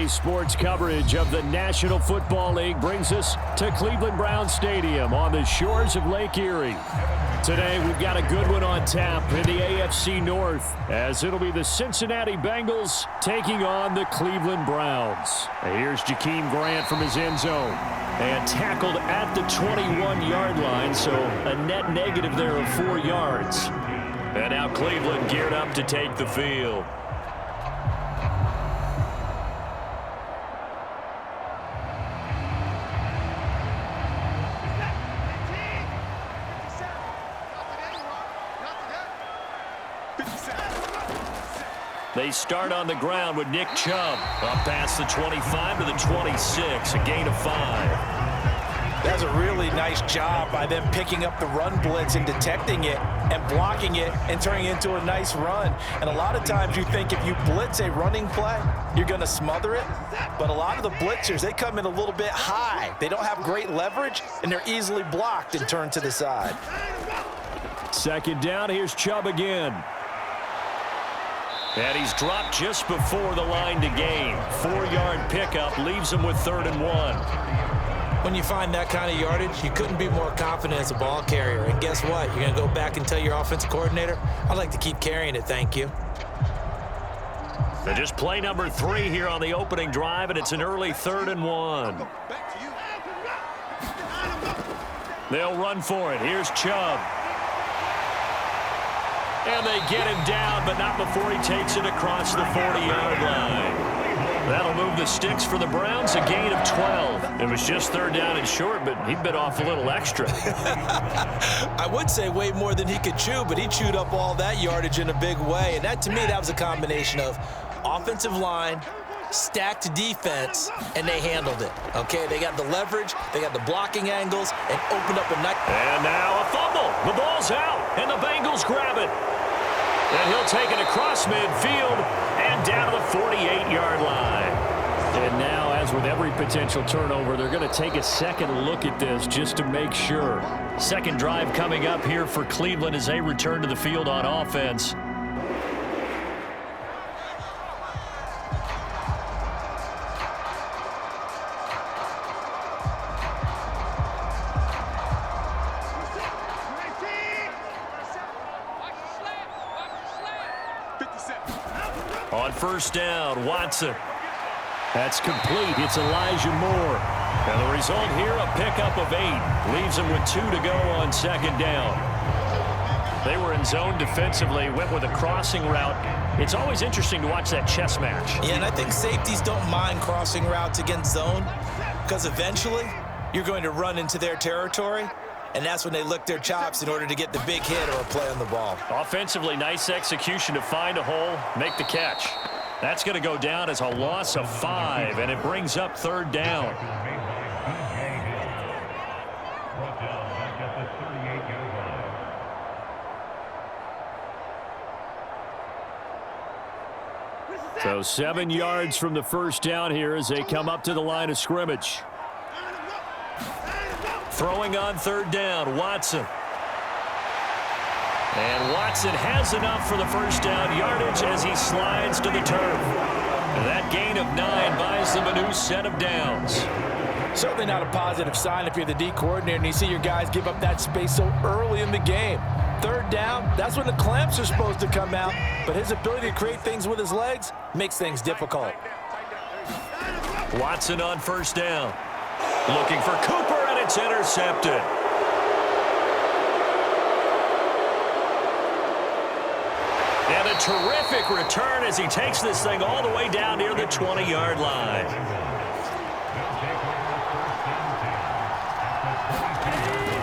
Today's sports coverage of the National Football League brings us to Cleveland Browns Stadium on the shores of Lake Erie. Today, we've got a good one on tap in the AFC North, as it'll be the Cincinnati Bengals taking on the Cleveland Browns. Here's Jakeem Grant from his end zone, and tackled at the 21-yard line, so a net negative there of 4 yards. And now Cleveland geared up to take the field. They start on the ground with Nick Chubb up past the 25 to the 26, a gain of 5. That's a really nice job by them picking up the run blitz and detecting it and blocking it and turning it into a nice run. And a lot of times you think if you blitz a running play, you're going to smother it. But a lot of the blitzers, they come in a little bit high. They don't have great leverage, and they're easily blocked and turned to the side. Second down, here's Chubb again. And he's dropped just before the line to gain. 4-yard pickup leaves him with 3rd and 1. When you find that kind of yardage, you couldn't be more confident as a ball carrier. And guess what? You're going to go back and tell your offensive coordinator, I'd like to keep carrying it, thank you. So just play number 3 here on the opening drive, and it's an early 3rd and 1. They'll run for it. Here's Chubb. And they get him down, but not before he takes it across the 40-yard line. That'll move the sticks for the Browns, a gain of 12. It was just 3rd down and short, but he bit off a little extra. I would say way more than he could chew, but he chewed up all that yardage in a big way. And that, to me, that was a combination of offensive line, stacked defense, and they handled it. Okay, they got the leverage, they got the blocking angles, and opened up a nice... And now a fumble. The ball's out, and the Bengals grab it. And he'll take it across midfield and down to the 48-yard line. And now, as with every potential turnover, they're going to take a second look at this just to make sure. Second drive coming up here for Cleveland as they return to the field on offense. On first down, Watson. That's complete. It's Elijah Moore. And the result here, a pickup of 8. Leaves him with 2 to go on second down. They were in zone defensively, went with a crossing route. It's always interesting to watch that chess match. Yeah, and I think safeties don't mind crossing routes against zone because eventually you're going to run into their territory. And that's when they lick their chops in order to get the big hit or a play on the ball. Offensively, nice execution to find a hole, make the catch. That's going to go down as a loss of 5, and it brings up 3rd down. So 7 yards from the first down here as they come up to the line of scrimmage. Throwing on 3rd down, Watson. And Watson has enough for the first down yardage as he slides to the turf. And that gain of 9 buys them a new set of downs. Certainly not a positive sign if you're the D coordinator and you see your guys give up that space so early in the game. 3rd down, that's when the clamps are supposed to come out. But his ability to create things with his legs makes things difficult. Watson on first down. Looking for Cooper, and it's intercepted. And a terrific return as he takes this thing all the way down near the 20-yard line.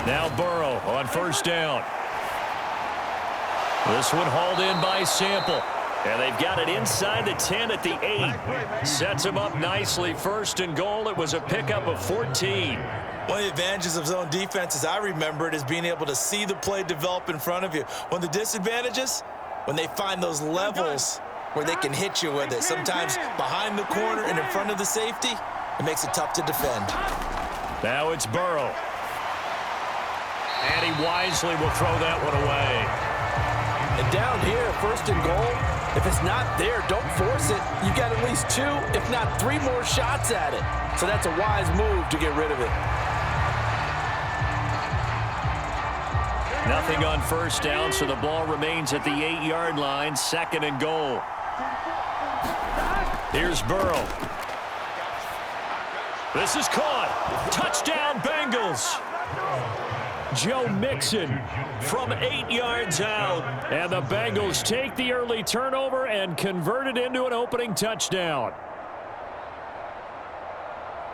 Now Burrow on first down. This one hauled in by Sample. And they've got it inside the 10 at the 8. Sets him up nicely. 1st and goal. It was a pickup of 14. One of the advantages of zone defense, as I remember it, is being able to see the play develop in front of you. One of the disadvantages, when they find those levels where they can hit you with it. Sometimes behind the corner and in front of the safety, it makes it tough to defend. Now it's Burrow. And he wisely will throw that one away. And down here, 1st and goal, If it's not there, don't force it. You've got at least 2, if not 3 more shots at it. So that's a wise move to get rid of it. Nothing on first down, so the ball remains at the 8-yard line, 2nd and goal. Here's Burrow. This is caught. Touchdown, Bengals. Joe Mixon from 8 yards out. And the Bengals take the early turnover and convert it into an opening touchdown.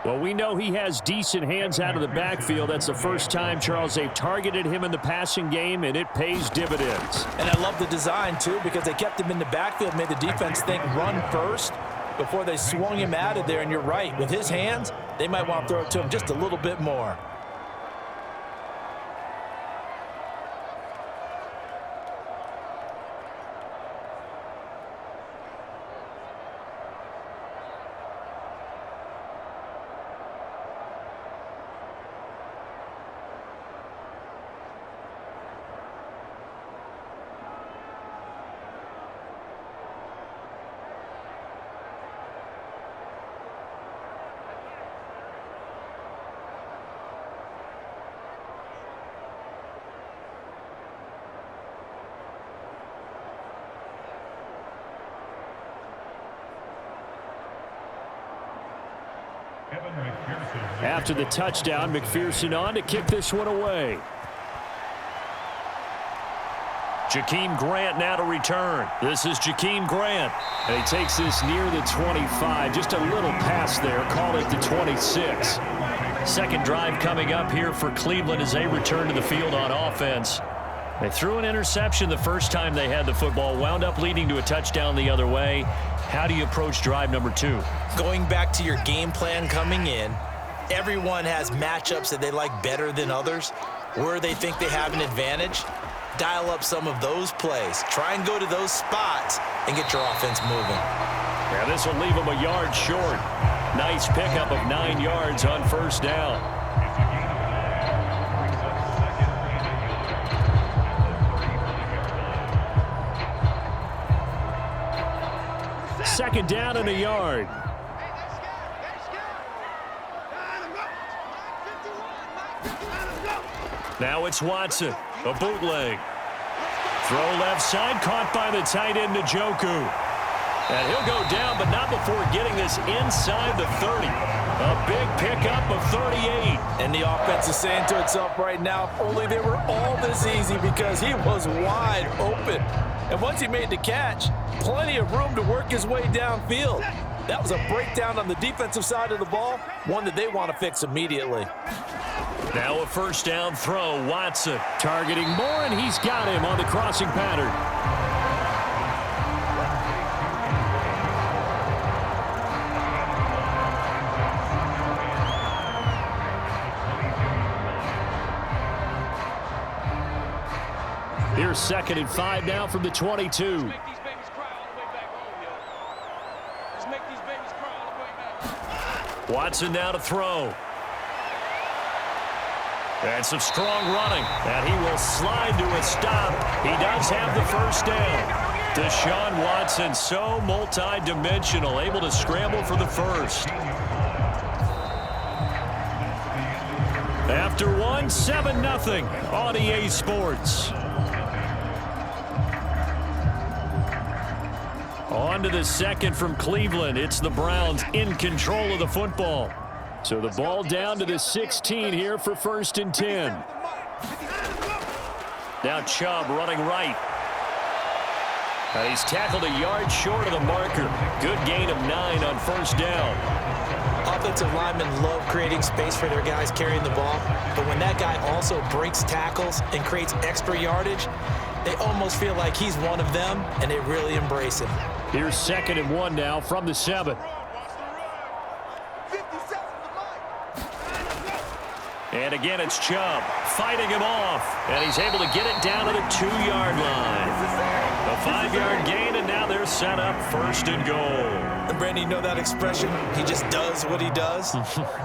Well, we know he has decent hands out of the backfield. That's the first time, Charles, they've targeted him in the passing game, and it pays dividends. And I love the design, too, because they kept him in the backfield, made the defense think run first before they swung him out of there. And you're right, with his hands, they might want to throw it to him just a little bit more. After the touchdown, McPherson on to kick this one away. Jakeem Grant now to return. This is Jakeem Grant. And he takes this near the 25. Just a little pass there. Call it the 26. Second drive coming up here for Cleveland as they return to the field on offense. They threw an interception the first time they had the football, wound up leading to a touchdown the other way. How do you approach drive number 2? Going back to your game plan coming in, everyone has matchups that they like better than others, where they think they have an advantage. Dial up some of those plays. Try and go to those spots and get your offense moving. Yeah, this will leave them a yard short. Nice pickup of 9 yards on first down. Second down and a yard. Now it's Watson, a bootleg. Throw left side, caught by the tight end Njoku. And he'll go down, but not before getting this inside the 30. A big pickup of 38. And the offense is saying to itself right now, if only they were all this easy, because he was wide open. And once he made the catch, plenty of room to work his way downfield. That was a breakdown on the defensive side of the ball, one that they want to fix immediately. Now a first down throw. Watson targeting Moore, and he's got him on the crossing pattern. Here's 2nd and 5 now from the 22. Watson now to throw. And some strong running. And he will slide to a stop. He does have the first down. Deshaun Watson, so multi-dimensional, able to scramble for the first. After one, 7-0 on EA Sports. On to the second from Cleveland. It's the Browns in control of the football. So the ball down to the 16 here for 1st and 10. Now Chubb running right. And he's tackled a yard short of the marker. Good gain of 9 on first down. Offensive linemen love creating space for their guys carrying the ball. But when that guy also breaks tackles and creates extra yardage, they almost feel like he's one of them, and they really embrace him. Here's 2nd and 1 now from the 7. And again, it's Chubb fighting him off. And he's able to get it down to the 2-yard line. A 5-yard gain, and now they're set up 1st and goal. And Brandon, you know that expression? He just does what he does.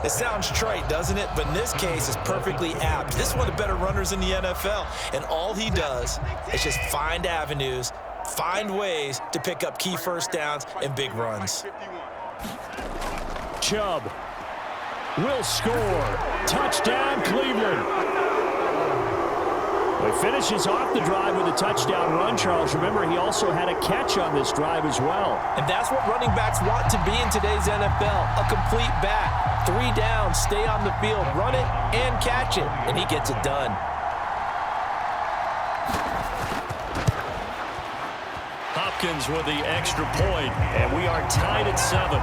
It sounds trite, doesn't it? But in this case, it's perfectly apt. This is one of the better runners in the NFL. And all he does is just find avenues, find ways to pick up key first downs and big runs. Chubb will score. Touchdown, Cleveland. He finishes off the drive with a touchdown run, Charles. Remember, he also had a catch on this drive as well. And that's what running backs want to be in today's NFL, a complete back. 3 downs, stay on the field, run it, and catch it, and he gets it done. Hopkins with the extra point, and we are tied at 7.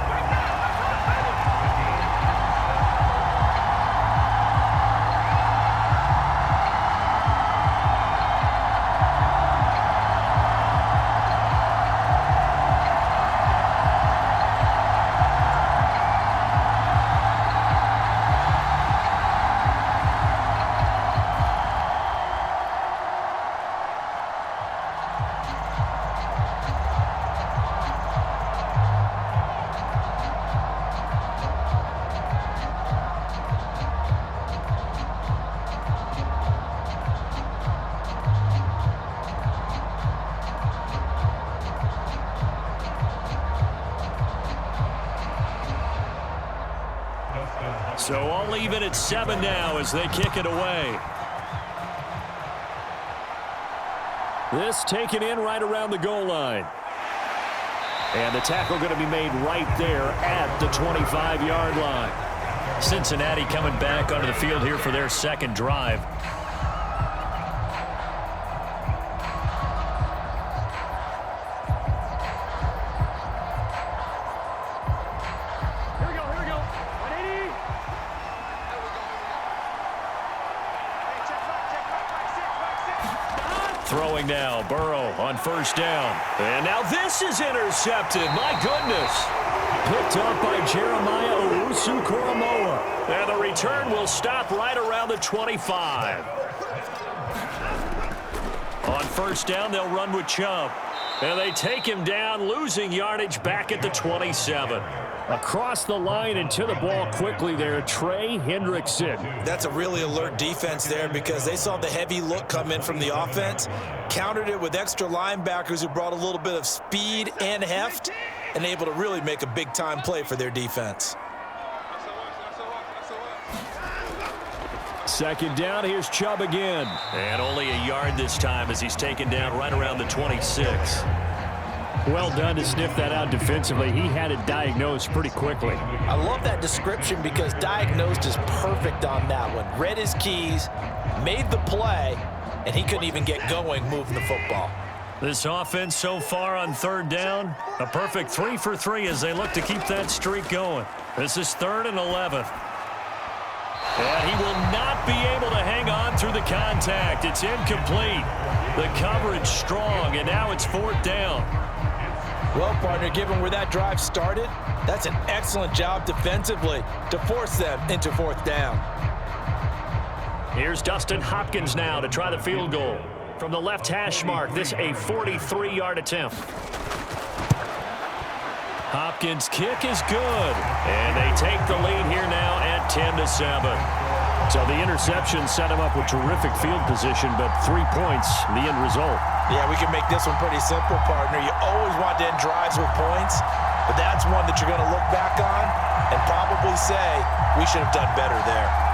So all even at 7 now as they kick it away. This taken in right around the goal line. And the tackle going to be made right there at the 25-yard line. Cincinnati coming back onto the field here for their second drive. Throwing now, Burrow on first down. And now this is intercepted. My goodness. Picked up by Jeremiah Owusu-Koramoah. And the return will stop right around the 25. On first down, they'll run with Chubb. And they take him down, losing yardage back at the 27. Across the line and to the ball quickly there, Trey Hendrickson. That's a really alert defense there because they saw the heavy look come in from the offense, countered it with extra linebackers who brought a little bit of speed and heft, and able to really make a big-time play for their defense. Second down, here's Chubb again. And only a yard this time as he's taken down right around the 26. Well done to sniff that out defensively. He had it diagnosed pretty quickly. I love that description because diagnosed is perfect on that one. Read his keys, made the play, and he couldn't even get going moving the football. This offense so far on third down, a perfect 3 for 3 as they look to keep that streak going. This is 3rd and 11. And he will not be able to hang on through the contact. It's incomplete. The coverage strong, and now it's 4th down. Well, partner, given where that drive started, that's an excellent job defensively to force them into 4th down. Here's Dustin Hopkins now to try the field goal. From the left hash mark, this a 43-yard attempt. Hopkins' kick is good. And they take the lead here now at 10-7. So the interception set him up with terrific field position, but 3 points, the end result. Yeah, we can make this one pretty simple, partner. You always want to end drives with points, but that's one that you're going to look back on and probably say, we should have done better there.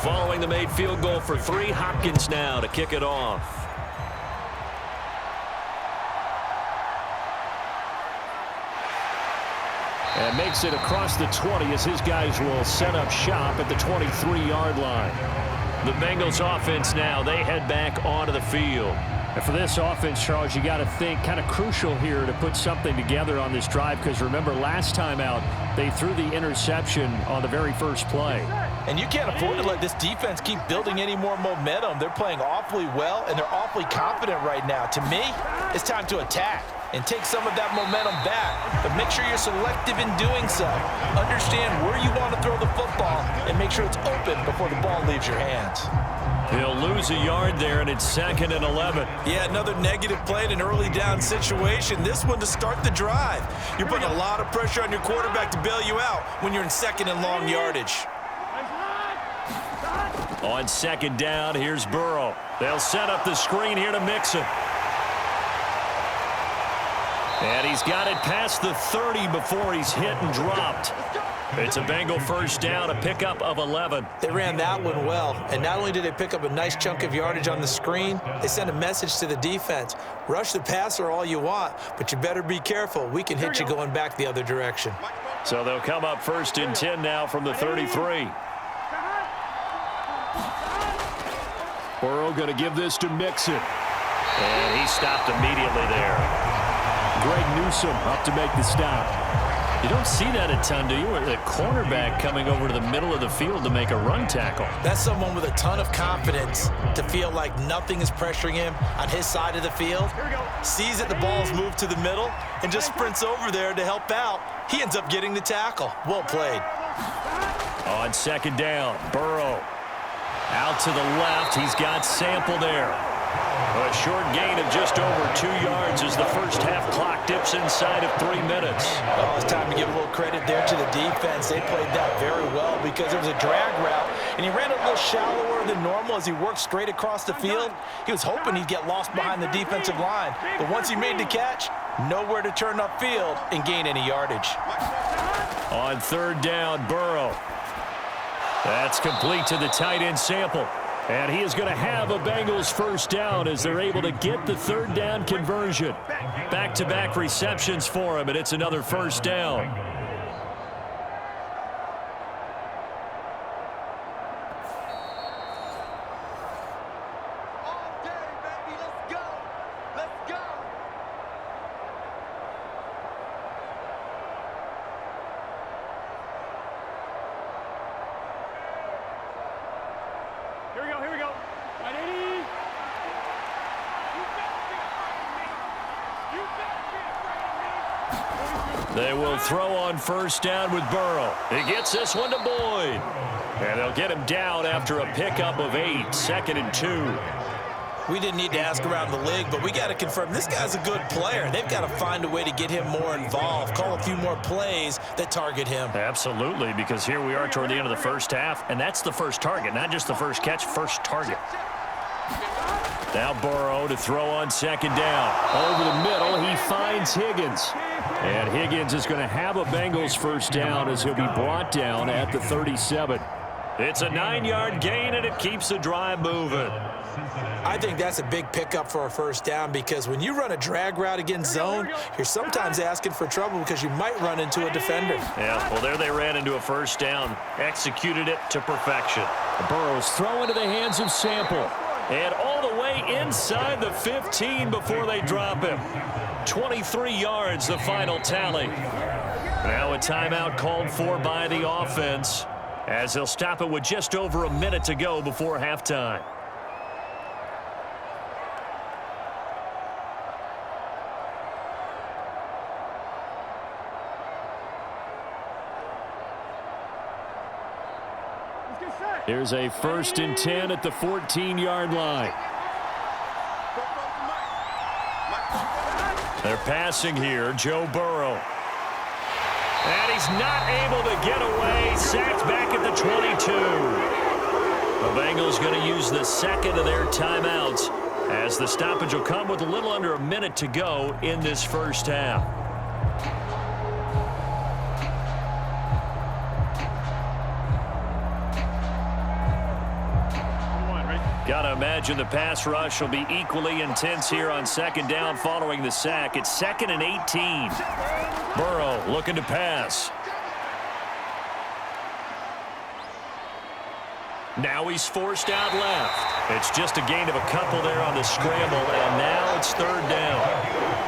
Following the made field goal for 3, Hopkins now to kick it off. And makes it across the 20 as his guys will set up shop at the 23-yard line. The Bengals offense now, they head back onto the field. And for this offense, Charles, you got to think kind of crucial here to put something together on this drive because remember last time out, they threw the interception on the very first play. And you can't afford to let this defense keep building any more momentum. They're playing awfully well, and they're awfully confident right now. To me, it's time to attack and take some of that momentum back. But make sure you're selective in doing so. Understand where you want to throw the football and make sure it's open before the ball leaves your hands. He'll lose a yard there, and it's 2nd and 11. Yeah, another negative play in an early down situation. This one to start the drive. You're putting a lot of pressure on your quarterback to bail you out when you're in 2nd and long yardage. On 2nd down, here's Burrow. They'll set up the screen here to Mixon. And he's got it past the 30 before he's hit and dropped. It's a Bengal first down, a pickup of 11. They ran that one well, and not only did they pick up a nice chunk of yardage on the screen, they sent a message to the defense. Rush the passer all you want, but you better be careful. We can hit you going back the other direction. So they'll come up 1st and 10 now from the 33. Burrow going to give this to Mixon. And he stopped immediately there. Greg Newsome up to make the stop. You don't see that a ton, do you? The cornerback coming over to the middle of the field to make a run tackle. That's someone with a ton of confidence to feel like nothing is pressuring him on his side of the field. Sees that the ball's moved to the middle and just sprints over there to help out. He ends up getting the tackle. Well played. On 2nd down, Burrow. Out to the left, he's got Sample there. A short gain of just over 2 yards as the first half clock dips inside of 3 minutes. Oh, it's time to give a little credit there to the defense. They played that very well because it was a drag route, and he ran a little shallower than normal as he worked straight across the field. He was hoping he'd get lost behind the defensive line, but once he made the catch, nowhere to turn upfield and gain any yardage. On 3rd down, Burrow. That's complete to the tight end Sample. And he is going to have a Bengals first down as they're able to get the 3rd down conversion. Back-to-back receptions for him, and it's another first down. Here we go. 180. They will throw on first down with Burrow. He gets this one to Boyd. And they'll get him down after a pickup of 8, 2nd and 2. We didn't need to ask around the league, but we got to confirm this guy's a good player. They've got to find a way to get him more involved, call a few more plays that target him. Absolutely, because here we are toward the end of the first half, and that's the first target, not just the first catch, first target. Now Burrow to throw on 2nd down. Over the middle, he finds Higgins. And Higgins is going to have a Bengals first down as he'll be brought down at the 37. It's a 9-yard gain, and it keeps the drive moving. I think that's a big pickup for a first down because when you run a drag route against zone, you're sometimes asking for trouble because you might run into a defender. Yeah, well, there they ran into a first down, executed it to perfection. Burrow's throw into the hands of Sample, and all the way inside the 15 before they drop him. 23 yards, the final tally. Now a timeout called for by the offense as they'll stop it with just over a minute to go before halftime. Here's a 1st and 10 at the 14-yard line. They're passing here, Joe Burrow. And he's not able to get away. Sacked back at the 22. The Bengals going to use the second of their timeouts as the stoppage will come with a little under a minute to go in this first half. Got to imagine the pass rush will be equally intense here on 2nd down following the sack. It's 2nd and 18. Burrow looking to pass. Now he's forced out left. It's just a gain of a couple there on the scramble, and now it's third down.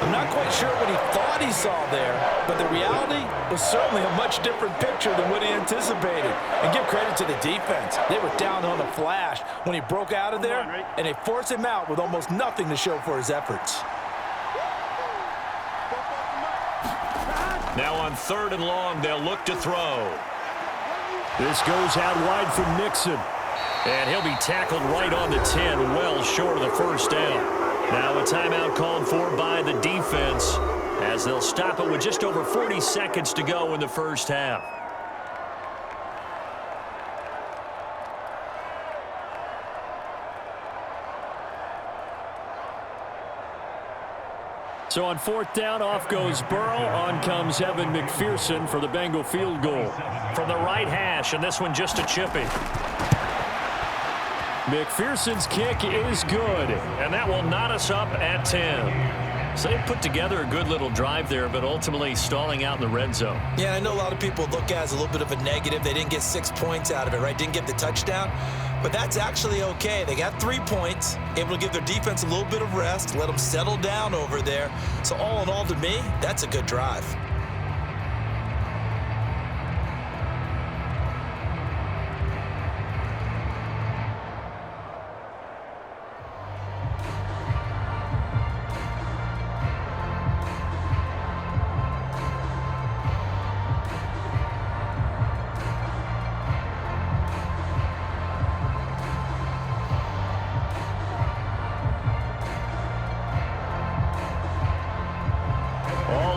I'm not quite sure what he thought he saw there, but the reality was certainly a much different picture than what he anticipated. And give credit to the defense. They were down on the flash when he broke out of there, and they forced him out with almost nothing to show for his efforts. Now on third and long, they'll look to throw. This goes out wide from Nixon. And he'll be tackled right on the 10, well short of the first down. Now a timeout called for by the defense as they'll stop it with just over 40 seconds to go in the first half. So on fourth down, off goes Burrow. On comes Evan McPherson for the Bengal field goal. From the right hash, and this one just a chippy. McPherson's kick is good, and that will knot us up at 10. So they put together a good little drive there, but ultimately stalling out in the red zone. Yeah, I know a lot of people look at it as a little bit of a negative. They didn't get 6 points out of it, right? Didn't get the touchdown. But that's actually okay. They got 3 points, able to give their defense a little bit of rest, let them settle down over there. So all in all, to me, that's a good drive.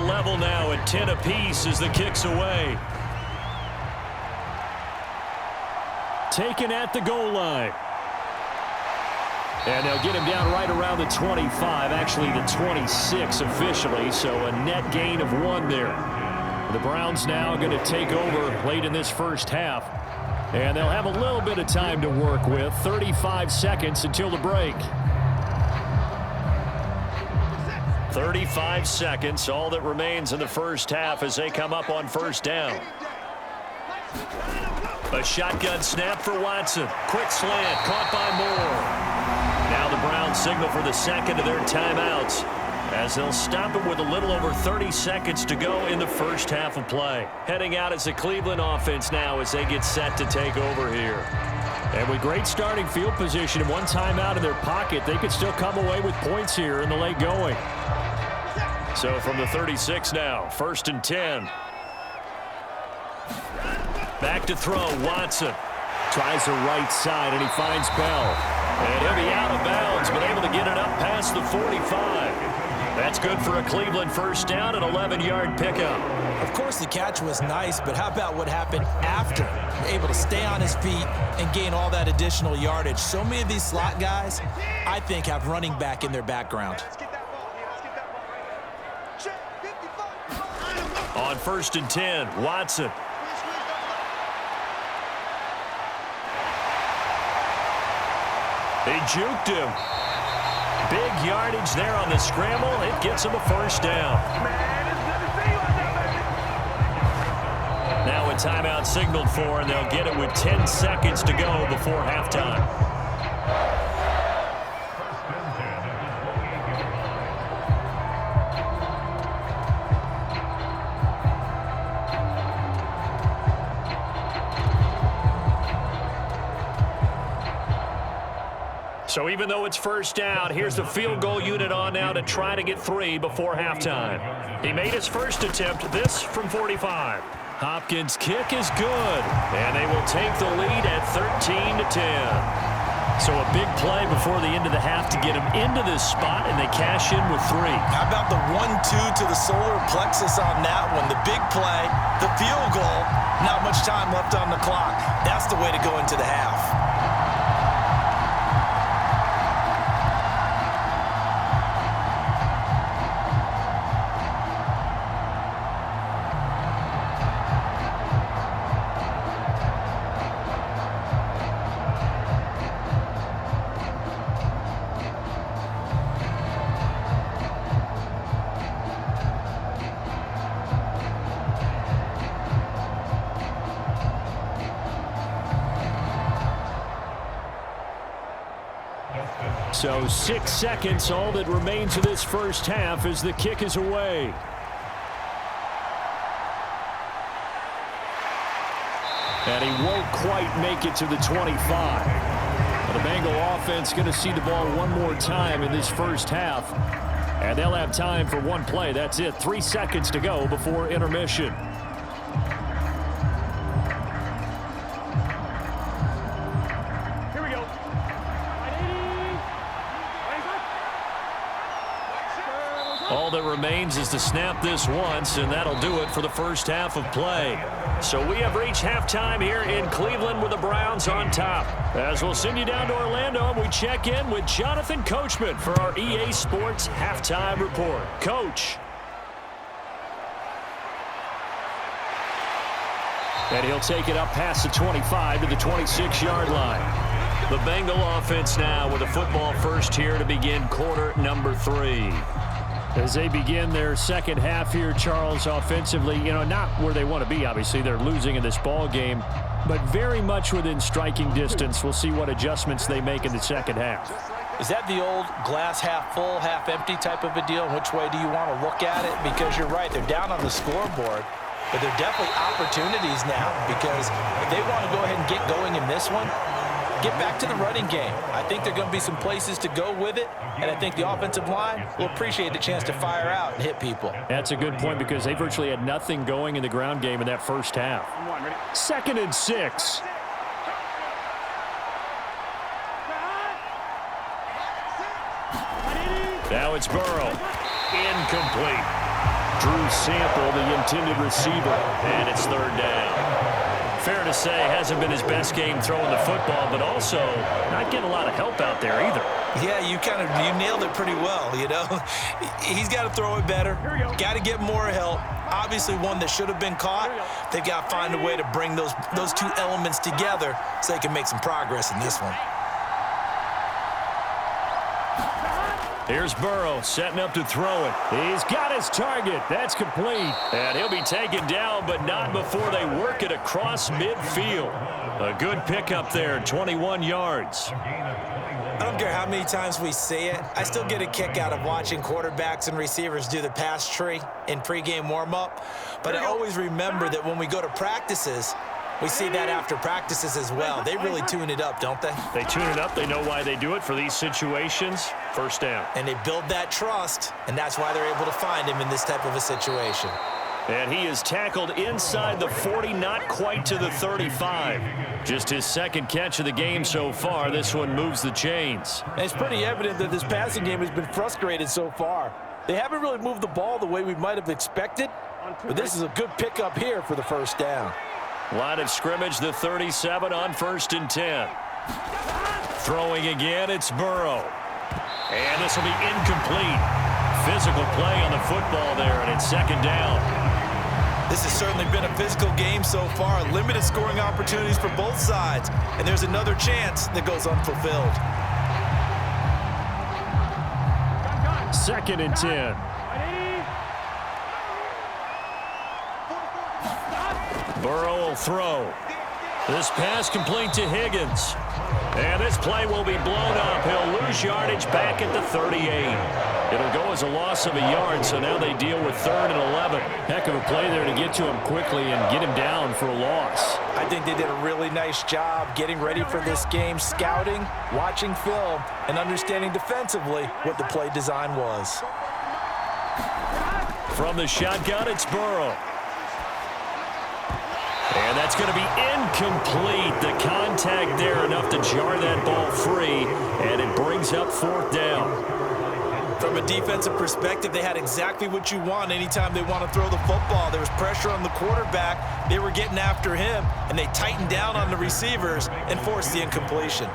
Level now at 10 apiece as the kick's away. Taken at the goal line. And they'll get him down right around the 25, actually the 26 officially, so a net gain of 1 there. The Browns now going to take over late in this first half. And they'll have a little bit of time to work with, 35 seconds until the break. 35 seconds, all that remains in the first half as they come up on first down. A shotgun snap for Watson. Quick slant, caught by Moore. Now the Browns signal for the second of their timeouts as they'll stop it with a little over 30 seconds to go in the first half of play. Heading out as the Cleveland offense now as they get set to take over here. And with great starting field position and one timeout in their pocket, they could still come away with points here in the late going. So from the 36 now, first and 10. Back to throw, Watson. Tries the right side, and he finds Bell. And he'll be out of bounds, but able to get it up past the 45. That's good for a Cleveland first down, an 11-yard pickup. Of course, the catch was nice, but how about what happened after? Able to stay on his feet and gain all that additional yardage. So many of these slot guys, I think, have running back in their background. On first and 10, Watson. They juked him. Big yardage there on the scramble. It gets him a first down. Now a timeout signaled for, and they'll get it with 10 seconds to go before halftime. So even though it's first down, here's the field goal unit on now to try to get 3 before halftime. He made his first attempt, this from 45. Hopkins' kick is good, and they will take the lead at 13-10. So a big play before the end of the half to get him into this spot, and they cash in with 3. How about the 1-2 to the solar plexus on that one? The big play, the field goal, not much time left on the clock. That's the way to go into the half. So 6 seconds, all that remains of this first half as the kick is away. And he won't quite make it to the 25. The Bengal offense going to see the ball one more time in this first half. And they'll have time for one play. That's it. 3 seconds to go before intermission. Here we go. All that remains is to snap this once, and that'll do it for the first half of play. So we have reached halftime here in Cleveland with the Browns on top. As we'll send you down to Orlando, and we check in with Jonathan Coachman for our EA Sports Halftime Report. Coach. And he'll take it up past the 25 to the 26-yard line. The Bengal offense now with a football first here to begin quarter number 3. As they begin their second half here, Charles, offensively, not where they want to be, obviously. They're losing in this ball game, but very much within striking distance. We'll see what adjustments they make in the second half. Is that the old glass half full, half empty type of a deal? Which way do you want to look at it? Because you're right, they're down on the scoreboard, but they're definitely opportunities now, because if they want to go ahead and get going in this one, get back to the running game. I think there are going to be some places to go with it, and I think the offensive line will appreciate the chance to fire out and hit people. That's a good point, because they virtually had nothing going in the ground game in that first half. 2nd and 6. Now it's Burrow. Incomplete. Drew Sample, the intended receiver, and it's 3rd down. Fair to say, hasn't been his best game throwing the football, but also not getting a lot of help out there either. Yeah, you nailed it pretty well, He's got to throw it better. Got to get more help. Obviously one that should have been caught. They've got to find a way to bring those two elements together so they can make some progress in this one. Here's Burrow setting up to throw it. He's got his target. That's complete. And he'll be taken down, but not before they work it across midfield. A good pickup there, 21 yards. I don't care how many times we see it. I still get a kick out of watching quarterbacks and receivers do the pass tree in pregame warm-up. But I always remember that when we go to practices, we see that after practices as well. They really tune it up, don't they? They tune it up. They know why they do it for these situations. First down. And they build that trust, and that's why they're able to find him in this type of a situation. And he is tackled inside the 40, not quite to the 35. Just his 2nd catch of the game so far. This one moves the chains. And it's pretty evident that this passing game has been frustrated so far. They haven't really moved the ball the way we might have expected, but this is a good pickup here for the first down. Line of scrimmage, the 37 on 1st and 10. Throwing again, it's Burrow. And this will be incomplete. Physical play on the football there, and it's 2nd down. This has certainly been a physical game so far. Limited scoring opportunities for both sides. And there's another chance that goes unfulfilled. 2nd and 10. Burrow will throw. This pass complete to Higgins. And this play will be blown up. He'll lose yardage back at the 38. It'll go as a loss of a yard, so now they deal with 3rd and 11. Heck of a play there to get to him quickly and get him down for a loss. I think they did a really nice job getting ready for this game, scouting, watching film, and understanding defensively what the play design was. From the shotgun, it's Burrow. And that's going to be incomplete. The contact there enough to jar that ball free, and it brings up 4th down. From a defensive perspective, they had exactly what you want anytime they want to throw the football. There was pressure on the quarterback. They were getting after him, and they tightened down on the receivers and forced the incompletion.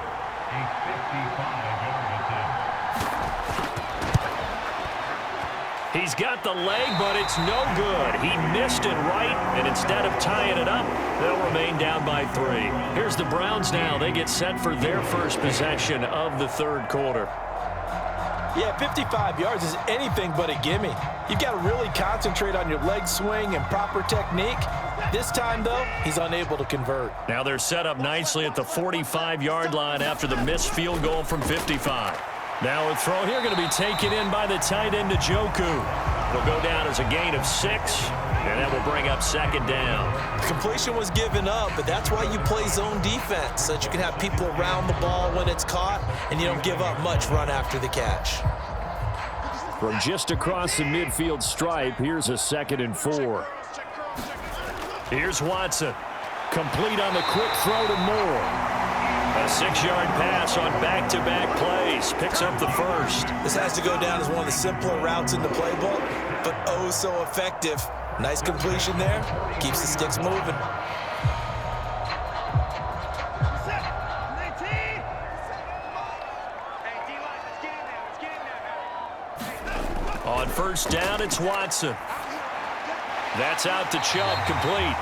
He's got the leg, but it's no good. He missed it right, and instead of tying it up, they'll remain down by 3. Here's the Browns now. They get set for their first possession of the 3rd quarter. Yeah, 55 yards is anything but a gimme. You've got to really concentrate on your leg swing and proper technique. This time, though, he's unable to convert. Now they're set up nicely at the 45-yard line after the missed field goal from 55. Now a throw here going to be taken in by the tight end, Njoku. It'll go down as a gain of 6, and that will bring up second down. Completion was given up, but that's why you play zone defense, so that you can have people around the ball when it's caught, and you don't give up much run after the catch. From just across the midfield stripe, here's a 2nd and 4. Here's Watson. Complete on the quick throw to Moore. A 6-yard pass on back-to-back plays. Picks up the first. This has to go down as one of the simpler routes in the playbook, but oh so effective. Nice completion there. Keeps the sticks moving. On first down, it's Watson. That's out to Chubb, complete.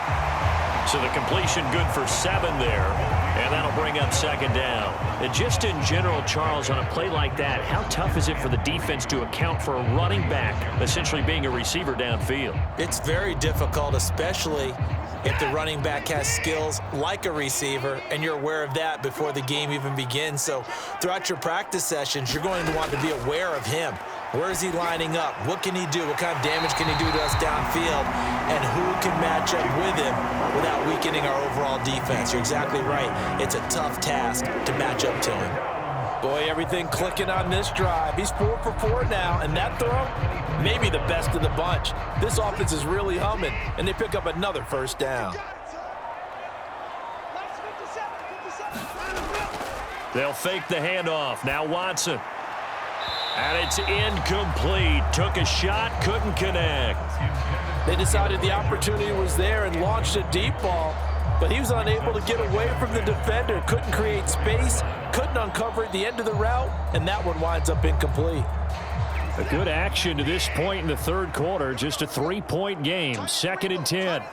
So the completion good for 7 there, and that'll bring up second down. And just in general, Charles, on a play like that, how tough is it for the defense to account for a running back essentially being a receiver downfield? It's very difficult, especially if the running back has skills like a receiver, and you're aware of that before the game even begins. So throughout your practice sessions, you're going to want to be aware of him. Where is he lining up? What can he do? What kind of damage can he do to us downfield? And who can match up with him without weakening our overall defense? You're exactly right. It's a tough task to match up to him. Boy, everything clicking on this drive. He's 4 for 4 now, and that throw, maybe the best of the bunch. This offense is really humming, and they pick up another first down. They'll fake the handoff. Now Watson. And it's incomplete. Took a shot, couldn't connect. They decided the opportunity was there and launched a deep ball, but he was unable to get away from the defender. Couldn't create space, couldn't uncover at the end of the route, and that one winds up incomplete. A good action to this point in the third quarter. Just a 3-point game. 2nd and 10.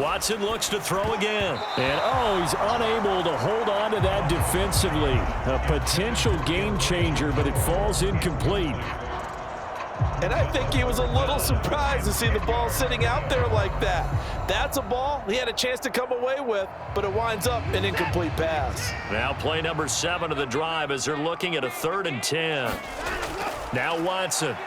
Watson looks to throw again. And, he's unable to hold on to that defensively. A potential game changer, but it falls incomplete. And I think he was a little surprised to see the ball sitting out there like that. That's a ball he had a chance to come away with, but it winds up an incomplete pass. Now play number 7 of the drive as they're looking at a 3rd and 10. Now Watson.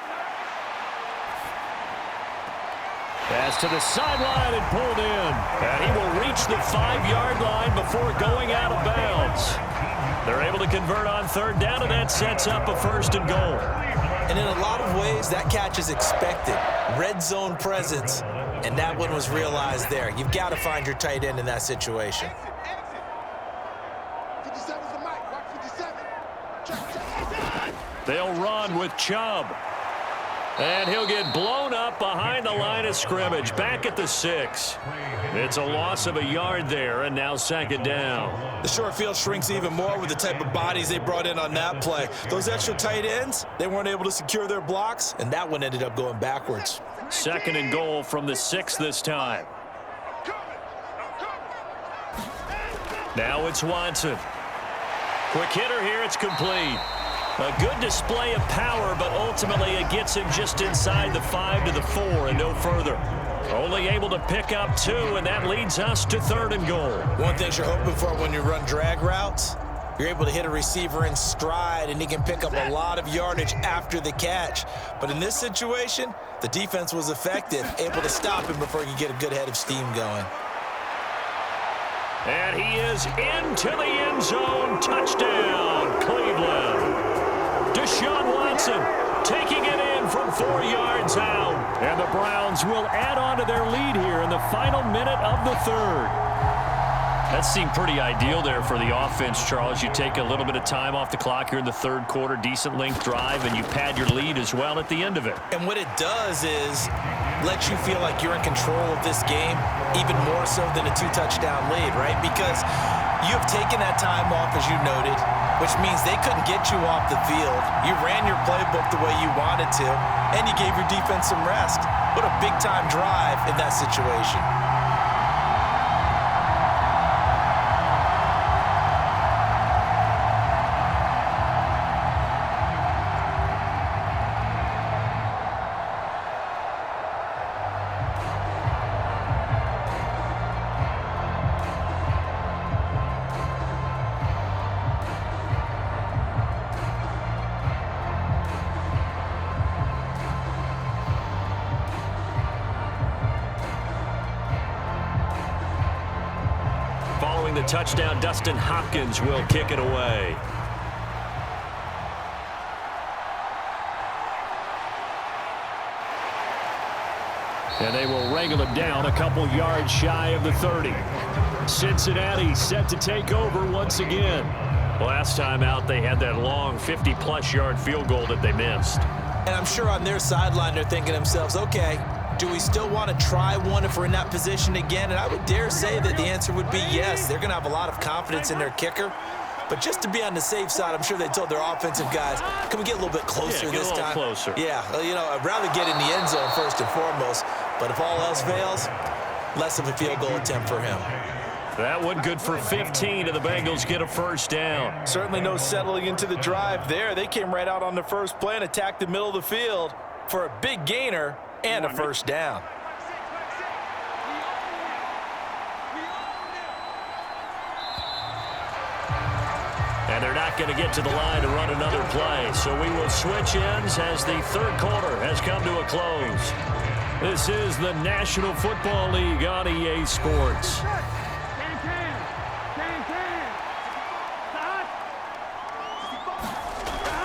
Pass to the sideline and pulled in. And he will reach the 5-yard line before going out of bounds. They're able to convert on 3rd down, and that sets up a 1st and goal. And in a lot of ways, that catch is expected. Red zone presence, and that one was realized there. You've got to find your tight end in that situation. They'll run with Chubb. And he'll get blown up behind the line of scrimmage, back at the 6. It's a loss of a yard there, and now 2nd down. The short field shrinks even more with the type of bodies they brought in on that play. Those extra tight ends, they weren't able to secure their blocks, and that one ended up going backwards. 2nd and goal from the 6 this time. Now it's Watson. Quick hitter here, it's complete. A good display of power, but ultimately it gets him just inside the 5 to the 4 and no further. Only able to pick up 2, and that leads us to 3rd and goal. One thing you're hoping for when you run drag routes, you're able to hit a receiver in stride, and he can pick up a lot of yardage after the catch. But in this situation, the defense was effective, able to stop him before he could get a good head of steam going. And he is into the end zone. Touchdown, Cleveland. Deshaun Watson taking it in from 4 yards out. And the Browns will add on to their lead here in the final minute of the 3rd. That seemed pretty ideal there for the offense, Charles. You take a little bit of time off the clock here in the 3rd quarter, decent length drive, and you pad your lead as well at the end of it. And what it does is let you feel like you're in control of this game, even more so than a 2-touchdown lead, right? Because you have taken that time off, as you noted, which means they couldn't get you off the field. You ran your playbook the way you wanted to, and you gave your defense some rest. What a big-time drive in that situation. Following the touchdown, Dustin Hopkins will kick it away. And they will wrangle it down a couple yards shy of the 30. Cincinnati set to take over once again. Last time out, they had that long 50-plus yard field goal that they missed. And I'm sure on their sideline they're thinking to themselves, okay, do we still want to try one if we're in that position again? And I would dare say that the answer would be yes. They're going to have a lot of confidence in their kicker. But just to be on the safe side, I'm sure they told their offensive guys, can we get a little bit closer this time? Closer. Yeah, you know, I'd rather get in the end zone first and foremost. But if all else fails, less of a field goal attempt for him. That one good for 15, and the Bengals get a first down. Certainly no settling into the drive there. They came right out on the first play and attacked the middle of the field for a big gainer and a first down. And they're not going to get to the line to run another play. So we will switch ends as the third quarter has come to a close. This is the National Football League on EA Sports.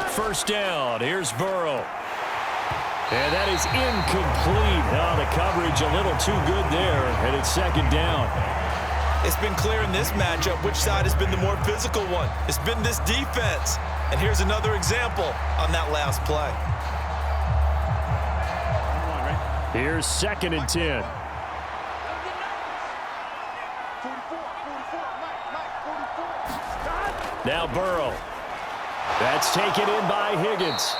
First down. Here's Burrow. And that is incomplete. Oh, the coverage a little too good there. And it's second down. It's been clear in this matchup which side has been the more physical one. It's been this defense. And here's another example on that last play. Here's second and 10. Now Burrow. That's taken in by Higgins.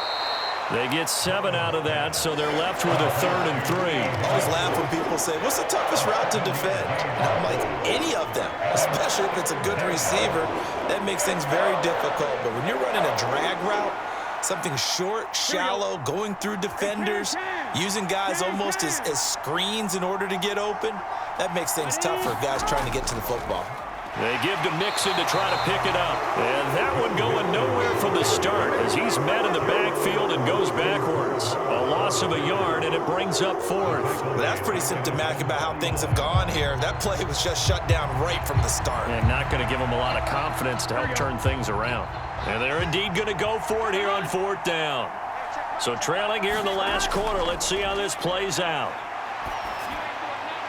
They get 7 out of that, so they're left with a 3rd and 3. I always laugh when people say, what's the toughest route to defend? And I'm like, any of them, especially if it's a good receiver. That makes things very difficult. But when you're running a drag route, something short, shallow, going through defenders, using guys almost as screens in order to get open, that makes things tough for guys trying to get to the football. They give to Mixon to try to pick it up. And that one going nowhere from the start as he's met in the backfield and goes backwards. A loss of a yard, and it brings up 4th. Well, that's pretty symptomatic about how things have gone here. That play was just shut down right from the start. And not going to give them a lot of confidence to help turn things around. And they're indeed going to go for it here on 4th down. So trailing here in the last quarter, let's see how this plays out.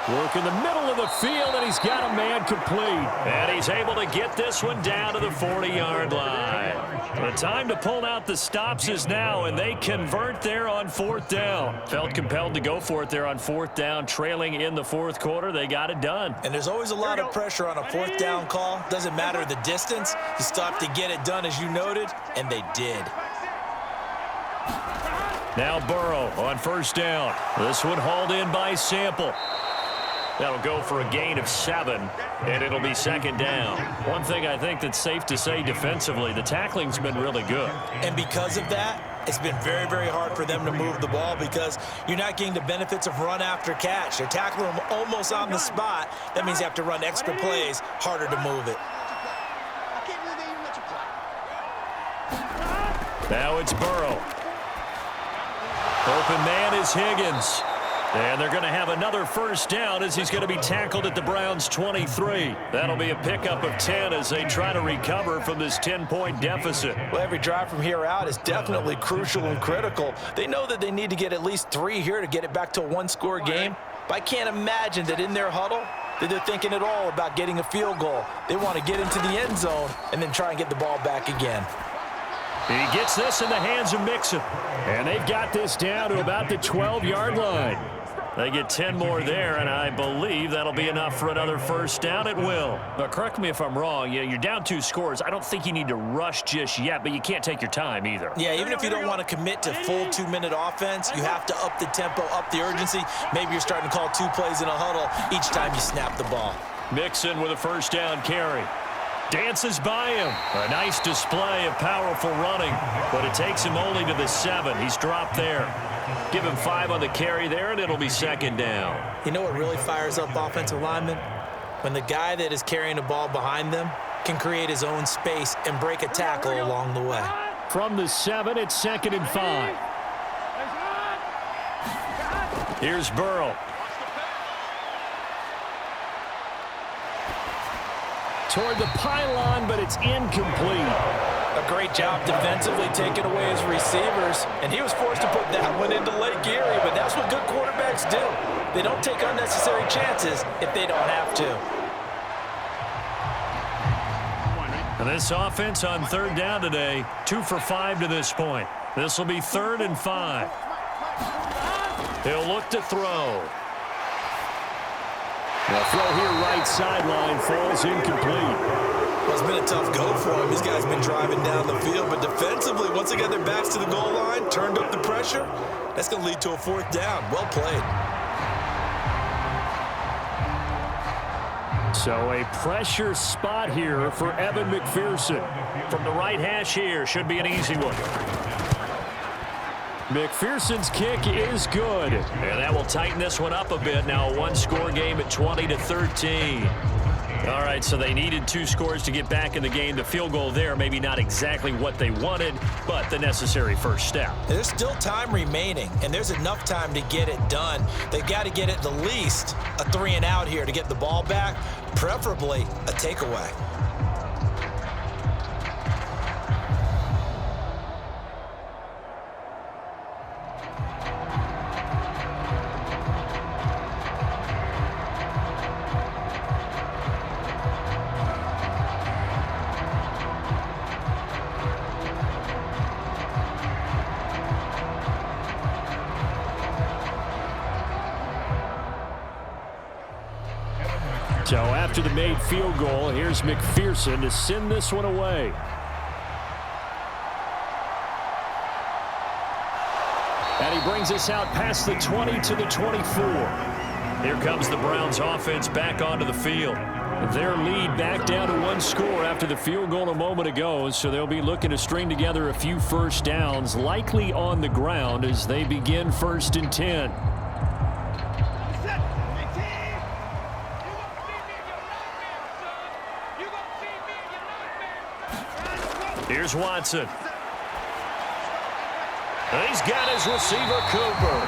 Work in the middle of the field, and he's got a man complete. And he's able to get this one down to the 40-yard line. The time to pull out the stops is now, and they convert there on 4th down. Felt compelled to go for it there on 4th down, trailing in the 4th quarter. They got it done. And there's always a lot of pressure on a 4th down call. Doesn't matter the distance. You stop to get it done, as you noted, and they did. Now Burrow on 1st down. This one hauled in by Sample. That'll go for a gain of 7, and it'll be 2nd down. One thing I think that's safe to say defensively, the tackling's been really good. And because of that, it's been very, very hard for them to move the ball because you're not getting the benefits of run after catch. They're tackling them almost on the spot. That means you have to run extra plays, harder to move it. Now it's Burrow. Open man is Higgins. And they're going to have another 1st down as he's going to be tackled at the Browns' 23. That'll be a pickup of 10 as they try to recover from this 10-point deficit. Well, every drive from here out is definitely crucial and critical. They know that they need to get at least 3 here to get it back to a one-score game. But I can't imagine that in their huddle that they're thinking at all about getting a field goal. They want to get into the end zone and then try and get the ball back again. He gets this in the hands of Mixon. And they've got this down to about the 12-yard line. They get 10 more there, and I believe that'll be enough for another 1st down. It will. But correct me if I'm wrong. You're down 2 scores. I don't think you need to rush just yet, but you can't take your time either. Yeah, even if you don't want to commit to full 2-minute offense, you have to up the tempo, up the urgency. Maybe you're starting to call 2 plays in a huddle each time you snap the ball. Mixon with a 1st down carry. Dances by him. A nice display of powerful running, but it takes him only to the 7. He's dropped there. Give him 5 on the carry there, and it'll be 2nd down. You know what really fires up offensive linemen? When the guy that is carrying the ball behind them can create his own space and break a tackle along the way. From the 7, it's 2nd and 5. Here's Burrow. toward the pylon, but it's incomplete. A great job defensively taking away his receivers, and he was forced to put that one into Lake Erie, but that's what good quarterbacks do. They don't take unnecessary chances if they don't have to. And this offense on third down today, 2 for 5 to this point. This will be 3rd and 5. He'll look to throw. The throw here right sideline falls incomplete. Well, it's been a tough go for him. These guys have been driving down the field, but defensively, once they got their backs to the goal line, turned up the pressure, that's going to lead to a 4th down. Well played. So a pressure spot here for Evan McPherson. From the right hash here, should be an easy one. McPherson's kick is good. And that will tighten this one up a bit. Now a one-score game at 20-13. All right, so they needed 2 scores to get back in the game. The field goal there, maybe not exactly what they wanted, but the necessary first step. There's still time remaining, and there's enough time to get it done. They've got to get at the least a 3-and-out here to get the ball back, preferably a takeaway. So after the made field goal, here's McPherson to send this one away. And he brings us out past the 20 to the 24. Here comes the Browns offense back onto the field. Their lead back down to 1 score after the field goal a moment ago, so they'll be looking to string together a few first downs, likely on the ground as they begin 1st and 10. Here's Watson. He's got his receiver, Cooper.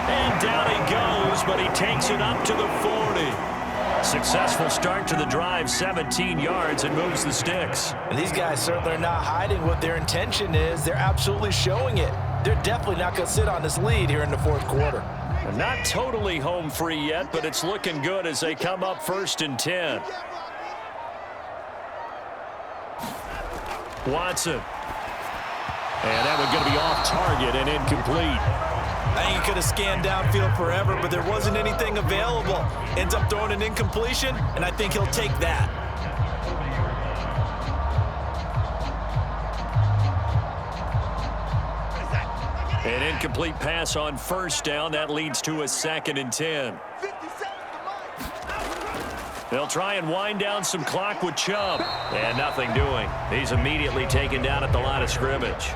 And down he goes, but he takes it up to the 40. Successful start to the drive, 17 yards, and moves the sticks. And these guys certainly are not hiding what their intention is. They're absolutely showing it. They're definitely not going to sit on this lead here in the 4th quarter. And not totally home free yet, but it's looking good as they come up 1st and 10. Watson. And that one going to be off target and incomplete. I think he could have scanned downfield forever, but there wasn't anything available. Ends up throwing an incompletion, and I think he'll take that. An incomplete pass on 1st down. That leads to a 2nd and 10. They'll try and wind down some clock with Chubb. And nothing doing. He's immediately taken down at the line of scrimmage.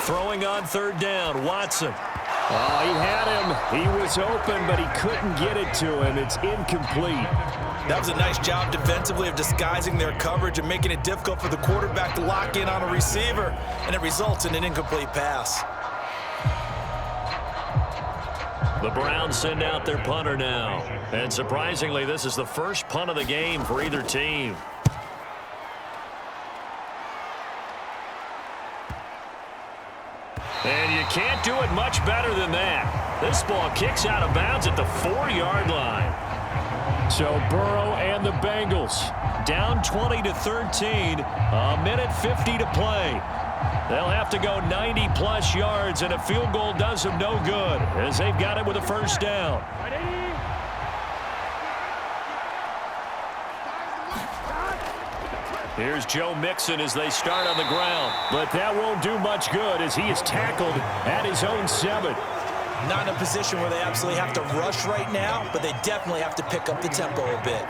Throwing on 3rd down, Watson. Oh, he had him. He was open, but he couldn't get it to him. It's incomplete. That was a nice job defensively of disguising their coverage and making it difficult for the quarterback to lock in on a receiver, and it results in an incomplete pass. The Browns send out their punter now. And surprisingly, this is the first punt of the game for either team. And you can't do it much better than that. This ball kicks out of bounds at the 4-yard line. So Burrow and the Bengals down 20-13, a minute 50 to play. They'll have to go 90-plus yards, and a field goal does them no good as they've got it with a 1st down. Here's Joe Mixon as they start on the ground. But that won't do much good as he is tackled at his own 7. Not in a position where they absolutely have to rush right now, but they definitely have to pick up the tempo a bit.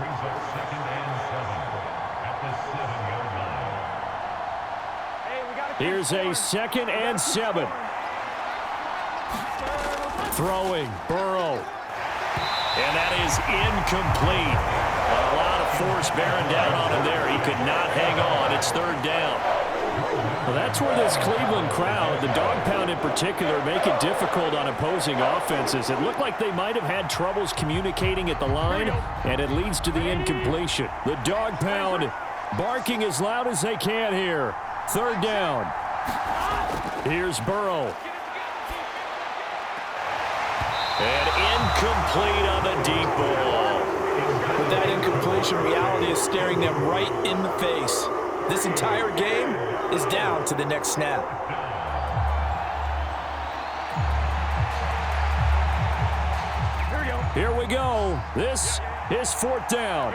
brings up 2nd and 7 at the 7-yard line. Here's a 2nd and 7. Throwing, Burrow. And that is incomplete. A lot of force bearing down on him there. He could not hang on. It's 3rd down. Well, that's where this Cleveland crowd, the dog pound in particular, make it difficult on opposing offenses. It looked like they might have had troubles communicating at the line, and it leads to the incompletion. The dog pound barking as loud as they can here. 3rd down. Here's Burrow. And incomplete on the deep ball. With that incompletion, reality is staring them right in the face. This entire game is down to the next snap. Here we go. This is 4th down.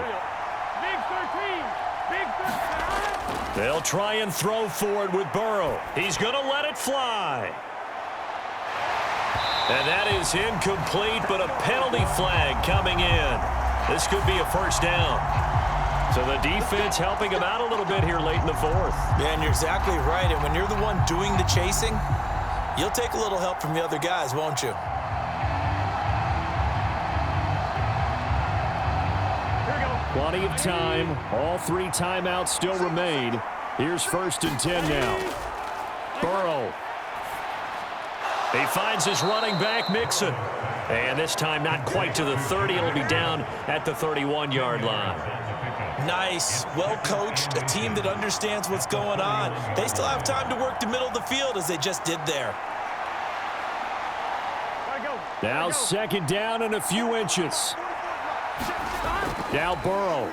Big 13. Big 13. They'll try and throw for it with Burrow. He's going to let it fly. And that is incomplete, but a penalty flag coming in. This could be a 1st down. So the defense helping him out a little bit here late in the 4th. Yeah, and you're exactly right. And when you're the one doing the chasing, you'll take a little help from the other guys, won't you? Plenty of time. All 3 timeouts still remain. Here's 1st and 10 now. Burrow. He finds his running back, Mixon. And this time not quite to the 30. It'll be down at the 31-yard line. Nice, well-coached, a team that understands what's going on. They still have time to work the middle of the field as they just did there. Now 2nd down and a few inches. Now Burrow.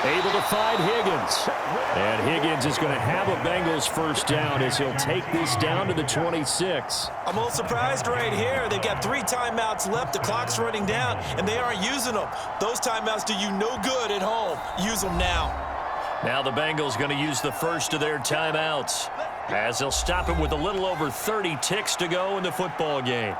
Able to find Higgins. And Higgins is going to have a Bengals 1st down as he'll take this down to the 26. I'm a little surprised right here. They've got 3 timeouts left. The clock's running down, and they aren't using them. Those timeouts do you no good at home. Use them now. Now the Bengals going to use the first of their timeouts as they'll stop it with a little over 30 ticks to go in the football game.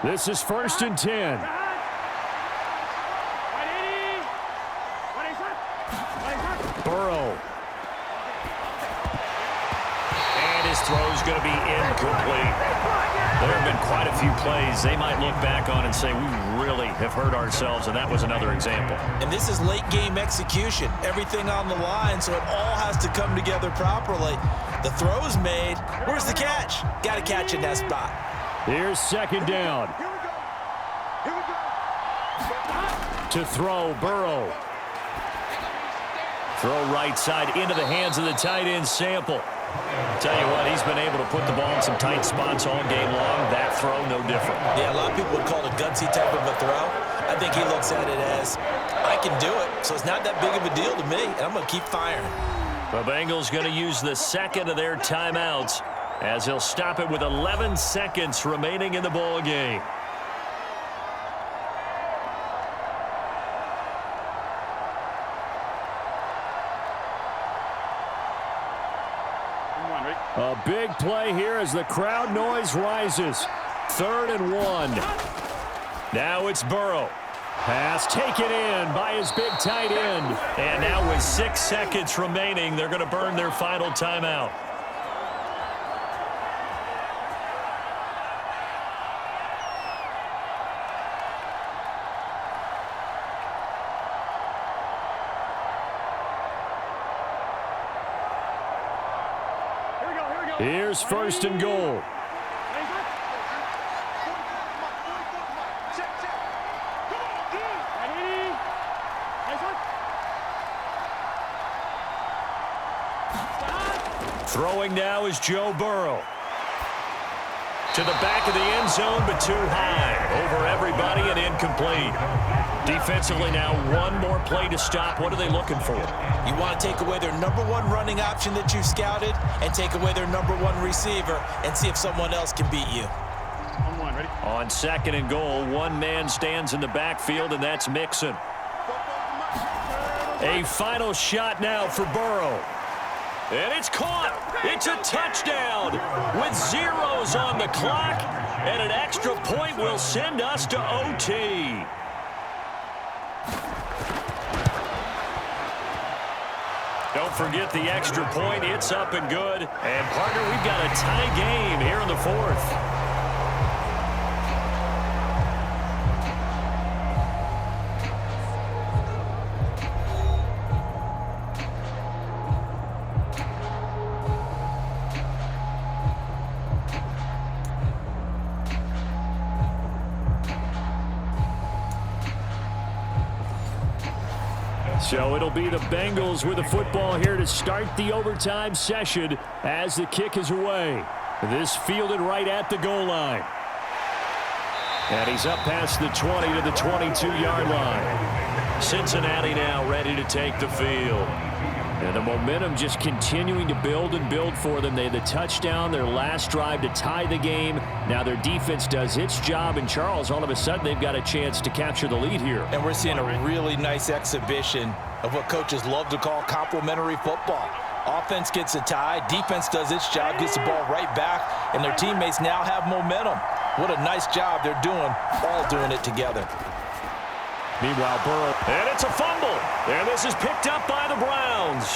This is 1st and 10. Burrow. And his throw's going to be incomplete. There have been quite a few plays they might look back on and say, we really have hurt ourselves, and that was another example. And this is late game execution. Everything on the line, so it all has to come together properly. The throw's made. Where's the catch? Got to catch in that spot. Here's 2nd down. To throw, Burrow. Throw right side into the hands of the tight end, Sample. Tell you what, he's been able to put the ball in some tight spots all game long. That throw, no different. Yeah, a lot of people would call it a gutsy type of a throw. I think he looks at it as, I can do it, so it's not that big of a deal to me, and I'm going to keep firing. The Bengals going to use the 2nd of their timeouts as he'll stop it with 11 seconds remaining in the ball game. A big play here as the crowd noise rises. 3rd and 1. Now it's Burrow. Pass taken in by his big tight end. And now with 6 seconds remaining, they're going to burn their final timeout. Here's 1st and goal. Throwing now is Joe Burrow. To the back of the end zone, but too high. Over everybody and incomplete. Defensively now, one more play to stop. What are they looking for? You want to take away their #1 running option that you scouted and take away their #1 receiver and see if someone else can beat you. On 2nd and goal, one man stands in the backfield, and that's Mixon. A final shot now for Burrow. And it's caught. It's a touchdown with zeros on the clock. And an extra point will send us to OT. Don't forget the extra point. It's up and good. And, partner, we've got a tie game here in the fourth. So it'll be the Bengals with the football here to start the overtime session as the kick is away. This fielded right at the goal line. And he's up past the 20 to the 22-yard line. Cincinnati now ready to take the field. And the momentum just continuing to build and build for them. They had the touchdown, their last drive to tie the game. Now their defense does its job, and Charles, all of a sudden, they've got a chance to capture the lead here. And we're seeing a really nice exhibition of what coaches love to call complementary football. Offense gets a tie, defense does its job, gets the ball right back, and their teammates now have momentum. What a nice job they're doing, all doing it together. Meanwhile, Burrow, and it's a fumble. And this is picked up by the Browns.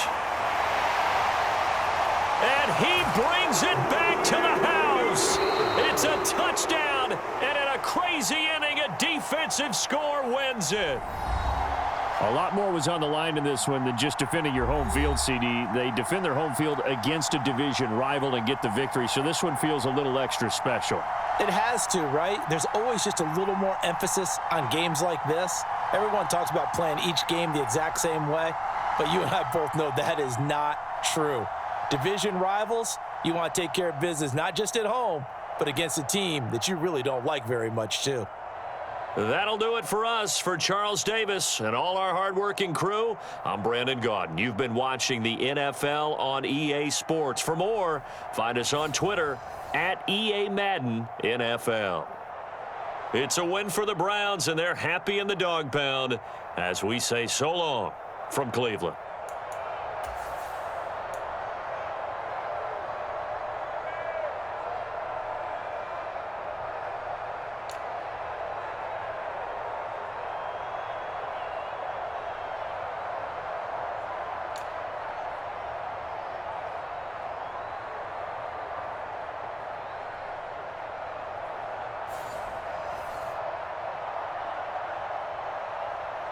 And he brings it back to the house. It's a touchdown, and in a crazy inning, a defensive score wins it. A lot more was on the line in this one than just defending your home field, CD. They defend their home field against a division rival and get the victory, so this one feels a little extra special. It has to, right? There's always just a little more emphasis on games like this. Everyone talks about playing each game the exact same way, but you and I both know that is not true. Division rivals, you want to take care of business not just at home, but against a team that you really don't like very much, too. That'll do it for us. For Charles Davis and all our hardworking crew, I'm Brandon Gaudin. You've been watching the NFL on EA Sports. For more, find us on Twitter at EA Madden NFL. It's a win for the Browns, and they're happy in the dog pound as we say so long from Cleveland.